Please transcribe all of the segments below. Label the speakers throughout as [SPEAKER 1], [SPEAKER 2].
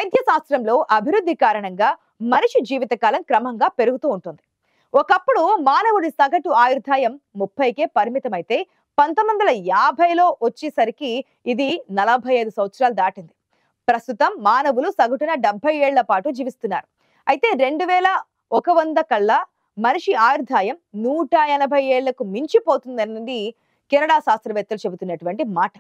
[SPEAKER 1] వైద్య శాస్త్రంలో అభివృద్ధి కారణంగా మనిషి జీవితకాలం క్రమంగా పెరుగుతూ ఉంటుంది. ఒకప్పుడు మానవుడి సగటు ఆయుర్దాయం 30కే పరిమితమైతే 1950లో వచ్చేసరికి ఇది 45 సంవత్సరాలు దాటింది. ప్రస్తుతం మానవులు సగటున 70 ఏళ్ల పాటు జీవిస్తున్నారు. అయితే 2100 కల్లా మనిషి ఆయుర్దాయం 180 ఏళ్లకు మించిపోతుందన్నది కెనడా శాస్త్రవేత్తలు చెబుతున్నటువంటి మాట.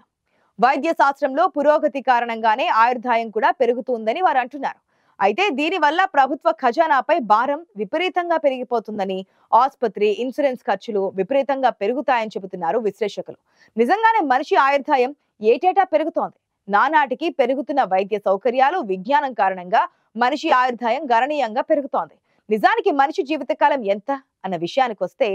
[SPEAKER 1] వైద్య శాస్త్రంలో పురోగతి కారణంగానే ఆయుర్దాయం కూడా పెరుగుతుందని వారు అంటున్నారు. అయితే దీనివల్ల ప్రభుత్వ ఖజానాపై భారం విపరీతంగా పెరిగిపోతుందని, ఆసుపత్రి ఇన్సూరెన్స్ ఖర్చులు విపరీతంగా పెరుగుతాయని చెబుతున్నారు విశ్లేషకులు. నిజంగానే మనిషి ఆయుర్దాయం ఏటేటా పెరుగుతోంది. నానాటికి పెరుగుతున్న వైద్య సౌకర్యాలు, విజ్ఞానం కారణంగా మనిషి ఆయుర్దాయం గణనీయంగా పెరుగుతోంది. నిజానికి మనిషి జీవితకాలం ఎంత అన్న విషయానికి వస్తే,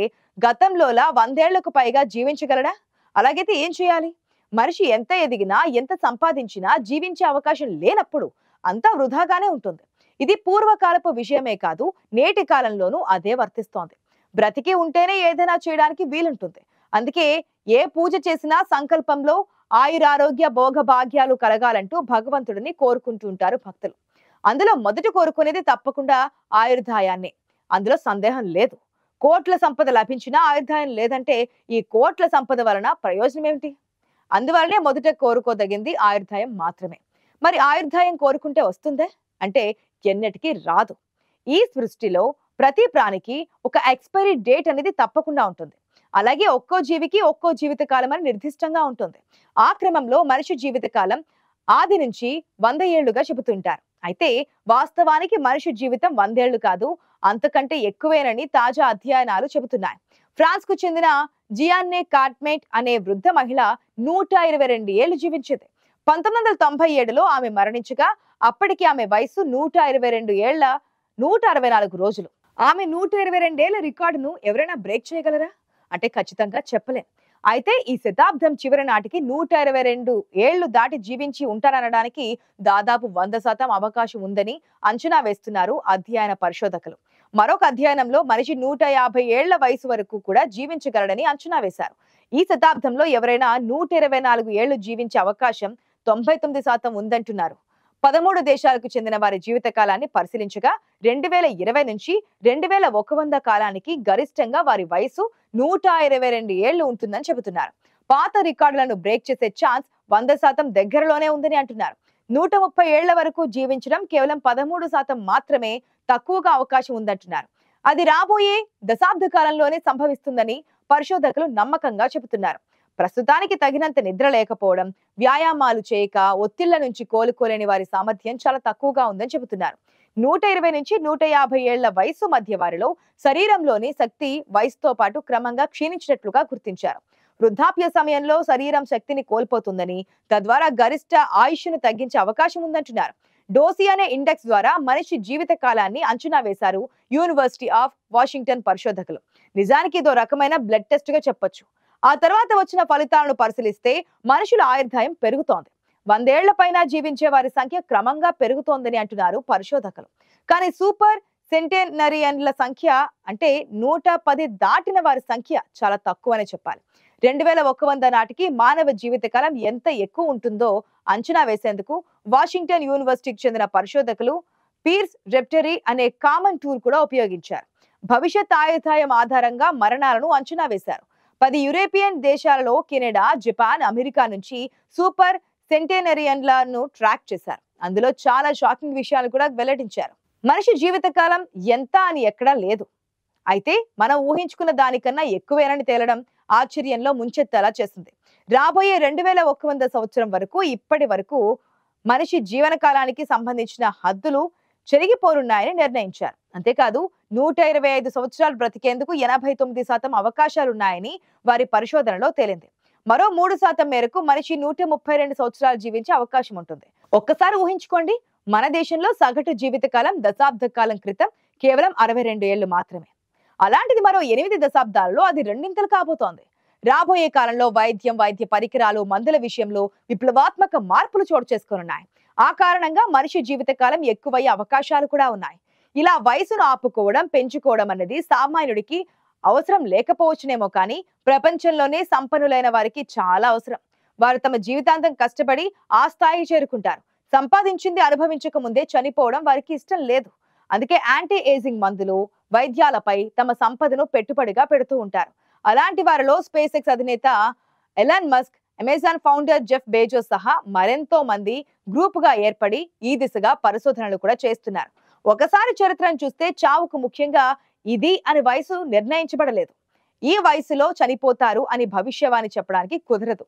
[SPEAKER 1] గతంలోలా 100 ఏళ్లకు పైగా జీవించగలడా? అలాగైతే ఏం చేయాలి? మనిషి ఎంత ఎదిగినా, ఎంత సంపాదించినా జీవించే అవకాశం లేనప్పుడు అంతా వృధాగానే ఉంటుంది. ఇది పూర్వకాలపు విషయమే కాదు, నేటి కాలంలోనూ అదే వర్తిస్తోంది. బ్రతికి ఉంటేనే ఏదైనా చేయడానికి వీలుంటుంది. అందుకే ఏ పూజ చేసినా సంకల్పంలో ఆయురారోగ్య భోగభాగ్యాలు కలగాలంటూ భగవంతుడిని కోరుకుంటుంటారు భక్తులు. అందులో మొదట కోరుకునేది తప్పకుండా ఆయుర్దాయాన్ని. అందులో సందేహం లేదు. కోట్ల సంపద లభించినా ఆయుర్దాయం లేదంటే ఈ కోట్ల సంపద వలన ప్రయోజనం ఏమిటి? అందువల్లనే మొదట కోరుకోదగింది ఆయుర్దాయం మాత్రమే. మరి ఆయుర్దాయం కోరుకుంటే వస్తుందే అంటే ఎన్నటికీ రాదు. ఈ సృష్టిలో ప్రతి ప్రాణికి ఒక ఎక్స్పైరీ డేట్ అనేది తప్పకుండా ఉంటుంది. అలాగే ఒక్కో జీవికి ఒక్కో జీవితకాలం అని నిర్దిష్టంగా ఉంటుంది. ఆ క్రమంలో మనిషి జీవితకాలం ఆది నుంచి 100 ఏళ్లుగా చెబుతుంటారు. అయితే వాస్తవానికి మనిషి జీవితం 100 ఏళ్లు కాదు, అంతకంటే ఎక్కువేనని తాజా అధ్యయనాలు చెబుతున్నాయి. ఫ్రాన్స్ కు చెందిన జియాన్నే కార్ట్మేట్ అనే వృద్ధ మహిళ 122 ఏళ్లు జీవించింది. 1997లో ఆమె మరణించగా అప్పటికి ఆమె వయసు 122 ఏళ్ల 164 రోజులు. ఆమె 122 ఏళ్ల రికార్డును ఎవరైనా బ్రేక్ చేయగలరా అంటే ఖచ్చితంగా చెప్పలేం. అయితే ఈ శతాబ్దం చివరి నాటికి 122 ఏళ్లు దాటి జీవించి ఉంటారనడానికి దాదాపు 100% అవకాశం ఉందని అంచనా వేస్తున్నారు అధ్యయన పరిశోధకులు. మరొక అధ్యయనంలో మనిషి 150 ఏళ్ల వయసు వరకు కూడా జీవించగలడని అంచనా వేశారు. ఈ శతాబ్దంలో ఎవరైనా 124 ఏళ్లు జీవించే అవకాశం 99% ఉందంటున్నారు. 13 దేశాలకు చెందిన వారి జీవితకాలాన్ని పరిశీలించగా 2020 నుంచి 2100 కాలానికి గరిష్టంగా వారి వయసు 122 ఏళ్లు ఉంటుందని చెబుతున్నారు. పాత రికార్డులను బ్రేక్ చేసే ఛాన్స్ 100% దగ్గరలోనే ఉందని అంటున్నారు. 130 ఏళ్ల వరకు జీవించడం కేవలం 13% మాత్రమే తక్కువగా అవకాశం ఉందంటున్నారు. అది రాబోయే దశాబ్ద కాలంలోనే సంభవిస్తుందని పరిశోధకులు నమ్మకంగా చెబుతున్నారు. ప్రస్తుతానికి తగినంత నిద్ర లేకపోవడం, వ్యాయామాలు చేయక ఒత్తిళ్ల నుంచి కోలుకోలేని వారి సామర్థ్యం చాలా తక్కువగా ఉందని చెబుతున్నారు. 120 నుంచి 150 ఏళ్ల వయసు మధ్య వారిలో శరీరంలోని శక్తి వయసుతో పాటు క్రమంగా క్షీణించినట్లుగా గుర్తించారు. వృద్ధాప్య సమయంలో శరీరం శక్తిని కోల్పోతుందని, తద్వారా గరిష్ట ఆయుష్ను తగ్గించే అవకాశం ఉందంటున్నారు. డోసీ అనే ఇండెక్స్ ద్వారా మనిషి జీవిత కాలాన్ని అంచనా వేశారు యూనివర్సిటీ ఆఫ్ వాషింగ్టన్ పరిశోధకులు. నిజానికి ఇదో రకమైన బ్లడ్ టెస్ట్ గా చెప్పొచ్చు. ఆ తర్వాత వచ్చిన ఫలితాలను పరిశీలిస్తే మనుషుల ఆయుర్దాయం పెరుగుతోంది. 100 ఏళ్ల పైన జీవించే వారి సంఖ్య క్రమంగా పెరుగుతోందని అంటున్నారు పరిశోధకులు. కానీ సూపర్ సెంటెనరియన్ల సంఖ్య అంటే 110 దాటిన వారి సంఖ్య చాలా తక్కువనే చెప్పాలి. 2100 నాటికి మానవ జీవితకాలం ఎంత ఎక్కువ ఉంటుందో అంచనా వేసేందుకు వాషింగ్టన్ యూనివర్సిటీకి చెందిన పరిశోధకులు పీర్స్ రెప్టరీ అనే కామన్ టూల్ కూడా ఉపయోగించారు. భవిష్యత్ ఆయుర్దాయం ఆధారంగా మరణాలను అంచనా వేశారు. 10 యూరోపియన్ దేశాలలో కెనడా, జపాన్, అమెరికా నుంచి సూపర్ సెంటెనరియన్లను ట్రాక్ చేశారు. అందులో చాలా షాకింగ్ విషయాలు కూడా వెల్లడించారు. మనిషి జీవితకాలం ఎంత అని ఎక్కడా లేదు. అయితే మనం ఊహించుకున్న దానికన్నా ఎక్కువేనని తేలడం ఆశ్చర్యంలో ముంచెత్తేలా చేస్తుంది. రాబోయే 2100 సంవత్సరం వరకు ఇప్పటి వరకు మనిషి జీవనకాలానికి సంబంధించిన హద్దులు చెరిగిపోనున్నాయని నిర్ణయించారు. అంతేకాదు 125 సంవత్సరాలు బ్రతికేందుకు 89% అవకాశాలున్నాయని వారి పరిశోధనలో తేలింది. మరో 3% మేరకు మనిషి 132 సంవత్సరాలు జీవించే అవకాశం ఉంటుంది. ఒక్కసారి ఊహించుకోండి, మన దేశంలో సగటు జీవితకాలం దశాబ్ద కాలం క్రితం కేవలం 62 ఏళ్లు మాత్రమే. అలాంటిది మరో 8 దశాబ్దాలలో అది రెండింతలు కాబోతోంది. రాబోయే కాలంలో వైద్యం, వైద్య పరికరాలు, మందుల విషయంలో విప్లవాత్మక మార్పులు చోటు చేసుకోనున్నాయి. ఆ కారణంగా మనిషి జీవితకాలం ఎక్కువయ్యే అవకాశాలు కూడా ఉన్నాయి. ఇలా వయసును ఆపుకోవడం, పెంచుకోవడం అనేది సామాన్యుడికి అవసరం లేకపోవచ్చునేమో కానీ ప్రపంచంలోనే సంపన్నులైన వారికి చాలా అవసరం. వారు తమ జీవితాంతం కష్టపడి ఆ స్థాయికి చేరుకుంటారు. సంపాదించింది అనుభవించక ముందే చనిపోవడం వారికి ఇష్టం లేదు. అందుకే యాంటీ ఏజింగ్ మందులు, వైద్యాలపై తమ సంపదను పెట్టుబడిగా పెడుతూ ఉంటారు. అలాంటి వారిలో స్పేస్ ఎక్స్ అధినేత Elon Musk, Amazon founder Jeff Bezos సహా మరెంతో మంది గ్రూప్ గా ఏర్పడి ఈ దిశగా పరిశోధనలు కూడా చేస్తున్నారు. ఒకసారి చరిత్రను చూస్తే చావుకు ముఖ్యంగా ఇది అని వయసు నిర్ణయించబడలేదు. ఈ వయసులో చనిపోతారు అని భవిష్యవాణి చెప్పడానికి కుదరదు.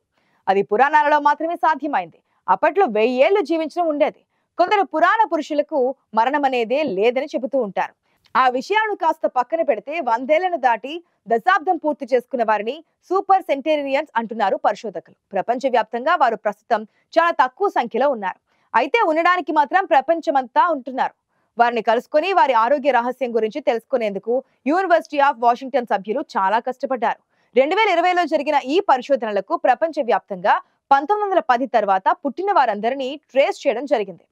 [SPEAKER 1] అది పురాణాలలో మాత్రమే సాధ్యమైంది. అప్పట్లో 1000 ఏళ్లు జీవించడం ఉండేది. కొందరు పురాణ పురుషులకు మరణం అనేదే లేదని చెబుతూ ఉంటారు. ఆ విషయాలను కాస్త పక్కన పెడితే 100 ఏళ్లను దాటి దశాబ్దం పూర్తి చేసుకున్న వారిని సూపర్ సెంటేరియన్స్ అంటున్నారు పరిశోధకులు. ప్రపంచవ్యాప్తంగా వారు ప్రస్తుతం చాలా తక్కువ సంఖ్యలో ఉన్నారు. అయితే ఉండడానికి మాత్రం ప్రపంచమంతా ఉంటున్నారు. వారిని కలుసుకొని వారి ఆరోగ్య రహస్యం గురించి తెలుసుకునేందుకు యూనివర్సిటీ ఆఫ్ వాషింగ్టన్ సభ్యులు చాలా కష్టపడ్డారు. 2020లో జరిగిన ఈ పరిశోధనలకు ప్రపంచవ్యాప్తంగా 1910 తర్వాత పుట్టిన వారందరినీ ట్రేస్ చేయడం జరిగింది.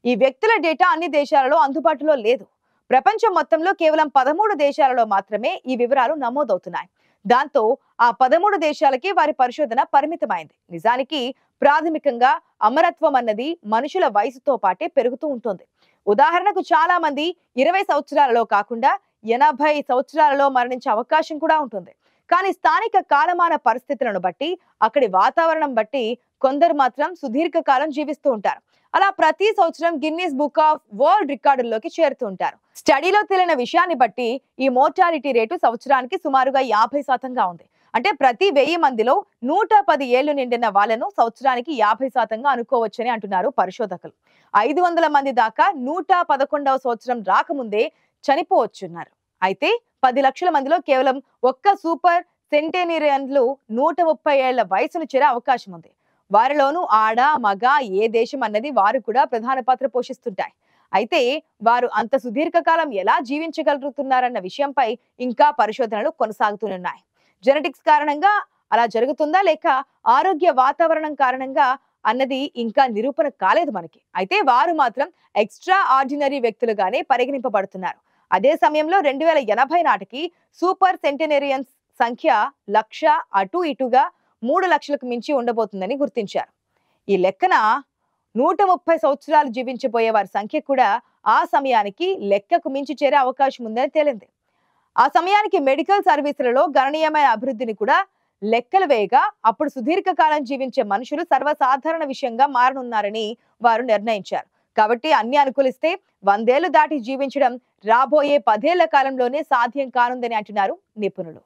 [SPEAKER 1] ఈ వ్యక్తుల డేటా అన్ని దేశాలలో అందుబాటులో లేదు. ప్రపంచం మొత్తంలో కేవలం 13 దేశాలలో మాత్రమే ఈ వివరాలు నమోదవుతున్నాయి. దాంతో ఆ 13 దేశాలకి వారి పరిశోధన పరిమితమైంది. నిజానికి ప్రాథమికంగా అమరత్వం అన్నది మనుషుల వయసుతో పాటే పెరుగుతూ ఉంటుంది. ఉదాహరణకు చాలా మంది 20 సంవత్సరాలలో కాకుండా 80 సంవత్సరాలలో మరణించే అవకాశం కూడా ఉంటుంది. కానీ స్థానిక కాలమాన పరిస్థితులను బట్టి, అక్కడి వాతావరణం బట్టి కొందరు మాత్రం సుదీర్ఘ కాలం జీవిస్తూ ఉంటారు. అలా ప్రతి సంవత్సరం గిన్నీస్ బుక్ ఆఫ్ వరల్డ్ రికార్డుల్లోకి చేరుతూ ఉంటారు. స్టడీలో తేలిన విషయాన్ని బట్టి ఈ మోర్టాలిటీ రేటు సంవత్సరానికి సుమారుగా 50% ఉంది. అంటే ప్రతి 1000 మందిలో 110 ఏళ్లు నిండిన వాళ్ళను సంవత్సరానికి 50% అనుకోవచ్చని అంటున్నారు పరిశోధకులు. 500 మంది దాకా 111వ సంవత్సరం రాకముందే చనిపోవచ్చున్నారు. అయితే 10 లక్షల మందిలో కేవలం ఒక్క సూపర్ సెంటేనిరియన్లు 130 ఏళ్ల వయసును చేరే అవకాశం ఉంది. వారిలోనూ ఆడ మగ ఏ దేశం అన్నది వారు కూడా ప్రధాన పాత్ర పోషిస్తుంటాయి. అయితే వారు అంత సుదీర్ఘకాలం ఎలా జీవించగలుగుతున్నారన్న విషయంపై ఇంకా పరిశోధనలు కొనసాగుతున్నాయి. జెనెటిక్స్ కారణంగా అలా జరుగుతుందా లేక ఆరోగ్య వాతావరణం కారణంగా అన్నది ఇంకా నిరూపణ కాలేదు మనకి. అయితే వారు మాత్రం ఎక్స్ట్రా ఆర్డినరీ వ్యక్తులుగానే పరిగణింపబడుతున్నారు. అదే సమయంలో 2080 నాటికి సూపర్ సెంటెనేరియన్స్ సంఖ్య 1,00,000 అటు ఇటుగా 3 లక్షలకు మించి ఉండబోతుందని గుర్తించారు. ఈ లెక్కన 130 సంవత్సరాలు జీవించబోయే వారి సంఖ్య కూడా ఆ సమయానికి లెక్కకు మించి చేరే అవకాశం ఉందని తేలింది. ఆ సమయానికి మెడికల్ సర్వీసులలో గణనీయమైన అభివృద్ధిని కూడా లెక్కలు వేయగా అప్పుడు సుదీర్ఘకాలం జీవించే మనుషులు సర్వసాధారణ విషయంగా మారనున్నారని వారు నిర్ణయించారు. కాబట్టి అన్ని అనుకూలిస్తే 100 ఏళ్లు దాటి జీవించడం రాబోయే 10 ఏళ్ల కాలంలోనే సాధ్యం కానుందని అంటున్నారు నిపుణులు.